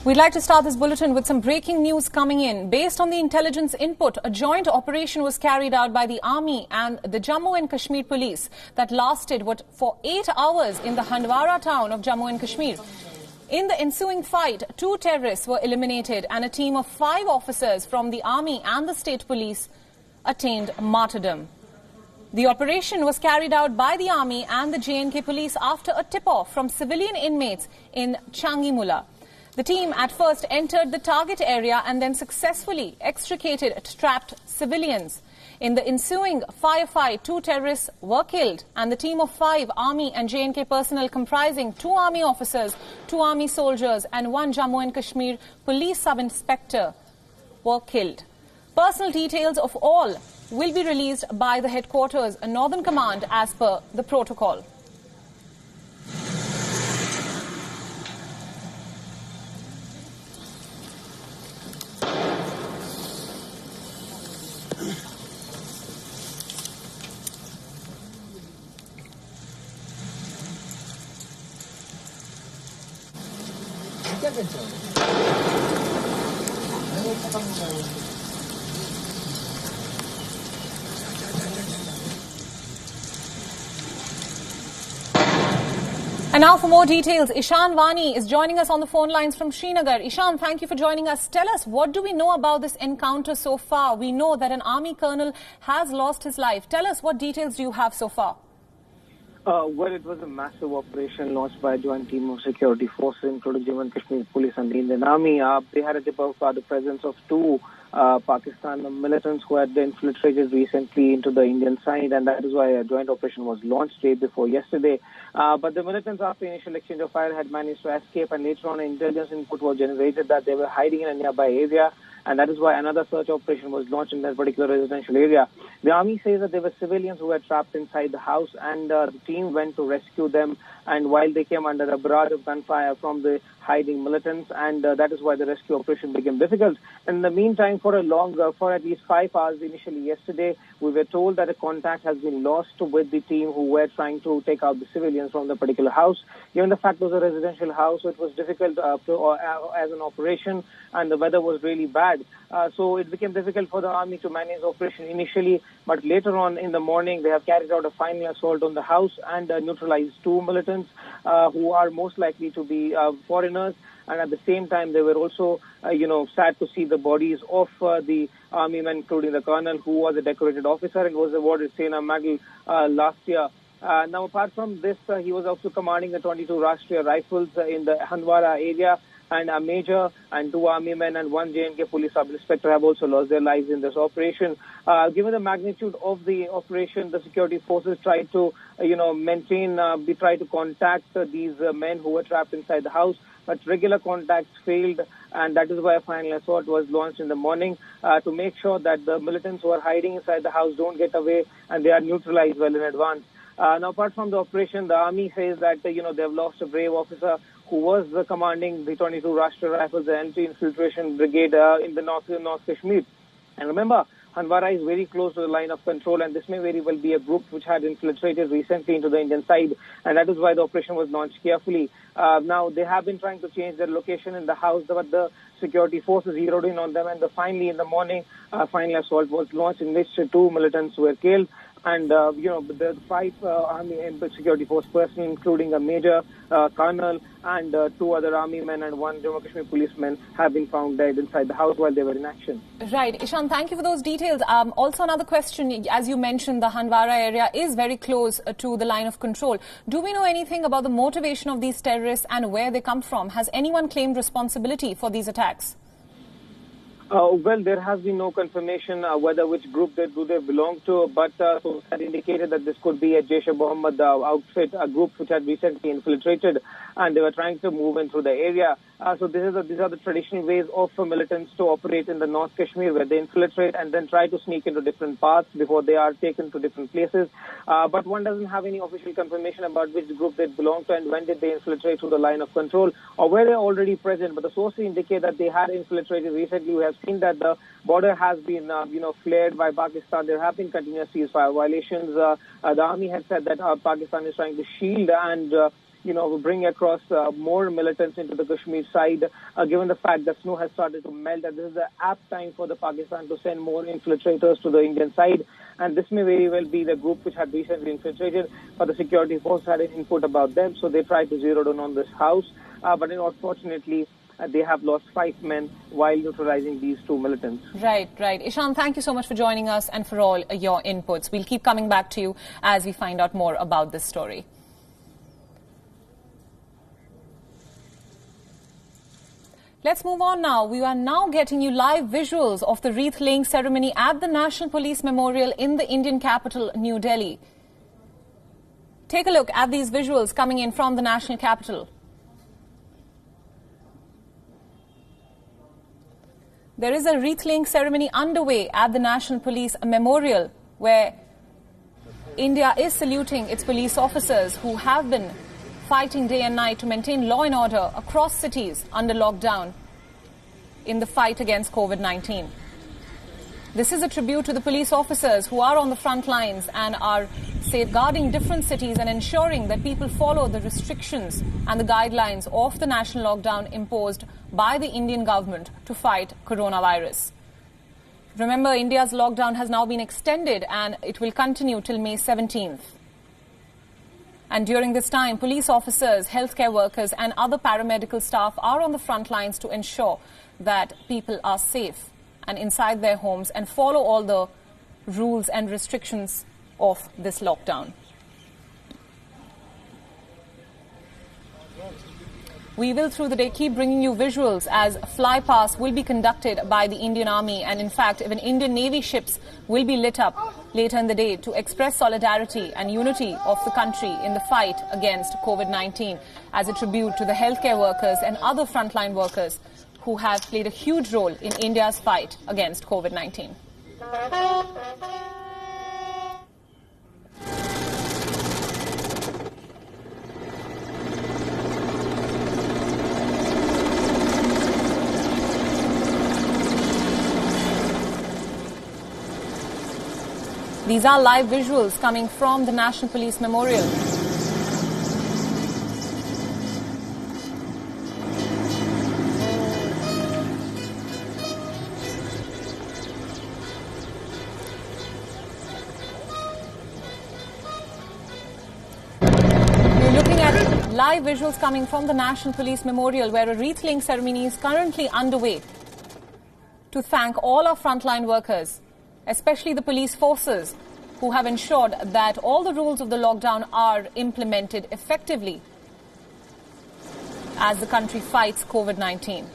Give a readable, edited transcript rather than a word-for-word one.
We'd like to start this bulletin with some breaking news coming in. Based on the intelligence input, a joint operation was carried out by the Army and the Jammu and Kashmir police that lasted for 8 hours in the Handwara town of Jammu and Kashmir. In the ensuing fight, 2 terrorists were eliminated and a team of 5 officers from the Army and the state police attained martyrdom. The operation was carried out by the Army and the J&K police after a tip-off from civilian inmates in Changimula. The team at first entered the target area and then successfully extricated trapped civilians. In the ensuing firefight, 2 terrorists were killed and the team of 5 Army and J&K personnel comprising 2 Army officers, 2 Army soldiers and 1 Jammu and Kashmir police sub-inspector were killed. Personal details of all will be released by the headquarters, Northern Command, as per the protocol. And now for more details, Ishan Vani is joining us on the phone lines from Srinagar. Ishan, thank you for joining us. Tell us, what do we know about this encounter so far? We know that an Army colonel has lost his life. Tell us, what details do you have so far? Well, it was a massive operation launched by a joint team of security forces, including Jammu and Kashmir Police and the Indian Army. They had a tip of the presence of 2 Pakistan militants who had infiltrated recently into the Indian side, and that is why a joint operation was launched day before yesterday. But the militants, after initial exchange of fire, had managed to escape, and later on intelligence input was generated that they were hiding in a nearby area, and that is why another search operation was launched in that particular residential area. The Army says that there were civilians who were trapped inside the house, and the team went to rescue them, and while they came under a barrage of gunfire from the hiding militants, and that is why the rescue operation became difficult. In the meantime, for at least 5 hours initially yesterday, we were told that a contact has been lost with the team who were trying to take out the civilians from the particular house. Given the fact it was a residential house, so it was difficult as an operation, and the weather was really bad. So it became difficult for the Army to manage the operation initially, but later on in the morning, they have carried out a final assault on the house and neutralized 2 militants who are most likely to be foreigners. And at the same time, they were also, sad to see the bodies of the Army men, including the colonel, who was a decorated officer and was awarded Sena Medal last year. Now, apart from this, he was also commanding the 22 Rashtriya Rifles in the Handwara area, and a major and 2 Army men and 1 J&K police sub-inspector have also lost their lives in this operation. Given the magnitude of the operation, the security forces tried to, try to contact these men who were trapped inside the house, but regular contacts failed, and that is why a final assault was launched in the morning to make sure that the militants who are hiding inside the house don't get away and they are neutralized well in advance. Now, apart from the operation, the Army says that, they have lost a brave officer who was commanding the 22 Rashtriya Rifles, the anti-infiltration brigade in the North Kashmir. And remember, Handwara is very close to the line of control, and this may very well be a group which had infiltrated recently into the Indian side, and that is why the operation was launched carefully. Now, they have been trying to change their location in the house, but the security forces zeroed in on them, and finally in the morning, final assault was launched in which 2 militants were killed. And, the 5 Army and security force personnel, including a major, colonel, and 2 other Army men and 1 Jammu and Kashmir policeman have been found dead inside the house while they were in action. Right. Ishan, thank you for those details. Also, another question, as you mentioned, the Handwara area is very close to the line of control. Do we know anything about the motivation of these terrorists and where they come from? Has anyone claimed responsibility for these attacks? Well, there has been no confirmation whether which group they belong to, but so that indicated that this could be a Jaish-e-Mohammed outfit, a group which had recently infiltrated, and they were trying to move in through the area. So these are the traditional ways of militants to operate in the North Kashmir, where they infiltrate and then try to sneak into different paths before they are taken to different places. But one doesn't have any official confirmation about which group they belong to and when did they infiltrate through the line of control or where they're already present. But the sources indicate that they had infiltrated recently. We have seen that the border has been, flared by Pakistan. There have been continuous ceasefire violations. The army had said that Pakistan is trying to shield and bring across more militants into the Kashmir side, given the fact that snow has started to melt, and this is the apt time for the Pakistan to send more infiltrators to the Indian side. And this may very well be the group which had recently infiltrated, but the security force had an input about them, so they tried to zero in on this house. But unfortunately, they have lost 5 men while neutralizing these 2 militants. Right. Ishan, thank you so much for joining us and for all your inputs. We'll keep coming back to you as we find out more about this story. Let's move on now. We are now getting you live visuals of the wreath-laying ceremony at the National Police Memorial in the Indian capital, New Delhi. Take a look at these visuals coming in from the national capital. There is a wreath-laying ceremony underway at the National Police Memorial, where India is saluting its police officers who have been fighting day and night to maintain law and order across cities under lockdown in the fight against COVID-19. This is a tribute to the police officers who are on the front lines and are safeguarding different cities and ensuring that people follow the restrictions and the guidelines of the national lockdown imposed by the Indian government to fight coronavirus. Remember, India's lockdown has now been extended and it will continue till May 17th. And during this time, police officers, healthcare workers and other paramedical staff are on the front lines to ensure that people are safe and inside their homes and follow all the rules and restrictions of this lockdown. We will, through the day, keep bringing you visuals as flypast will be conducted by the Indian Army, and in fact, even Indian Navy ships will be lit up later in the day to express solidarity and unity of the country in the fight against COVID-19 as a tribute to the healthcare workers and other frontline workers who have played a huge role in India's fight against COVID-19. These are live visuals coming from the National Police Memorial. We're looking at live visuals coming from the National Police Memorial, where a wreath-laying ceremony is currently underway to thank all our frontline workers, especially the police forces who have ensured that all the rules of the lockdown are implemented effectively as the country fights COVID-19.